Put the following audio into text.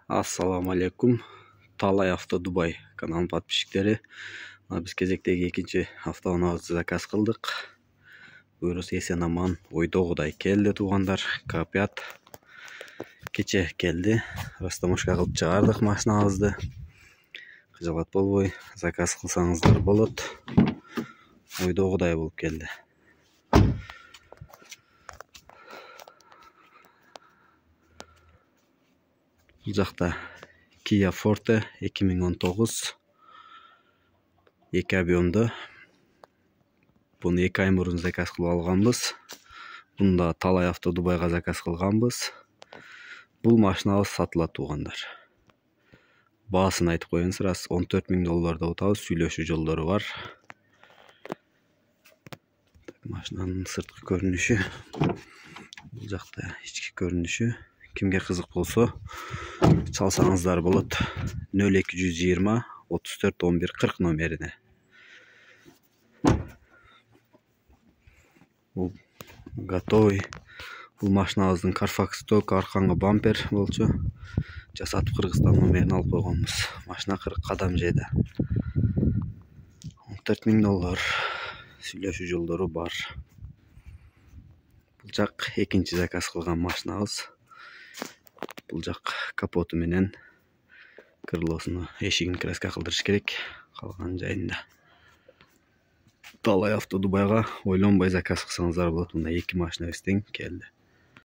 Assalamu алейкум. Талай авто Дубай каналының подписчиктері. Біз кезектегі екінші автоунаабызды заказ қылдық. Бүйрус есен аман ойдогудай келді туғандар. К5 кече келді. Растамошка қылып чыгардык машинабызды. Кыжалат болбой заказ кылсаңыздар болот. Ойдогудай болуп келди. Бұл жақта Kia Forte 2019 2 объемды. Бұны 2 ай мұрын заказ қылып алғанбыз. Бұнда талай авто Дубайға заказ қылғанбыз. Бұл машинабыз сатылат туғандар. Баасын айтып қойыңыз, рас $14,000 отабыз, сүйлөшүү жолдору бар. Машинаның сырткы көрүнүшү. Бұл жақта ички көрүнүшү. Kimге кызык болсо чалсаңыздар болот. 0220 34 11 40 номерине. Бул готовый. Бул машинабыздын Carfax ток арканга бампер болчу. Жасатып Кыргызстан номерин алып койгонбуз. Машина 40 кадам жайда. $14,000 сүйлөшүү жолдору бар. Бул жак экинчи заказ кылган машинабыз. Бұл жақ капоты менен крылосуну эшигин краска кылдырыш керек. Калган жайында. Талай авто Дубайга ойлонбой заказ кылсаңыздар болот. Мына 2 машина тең келди.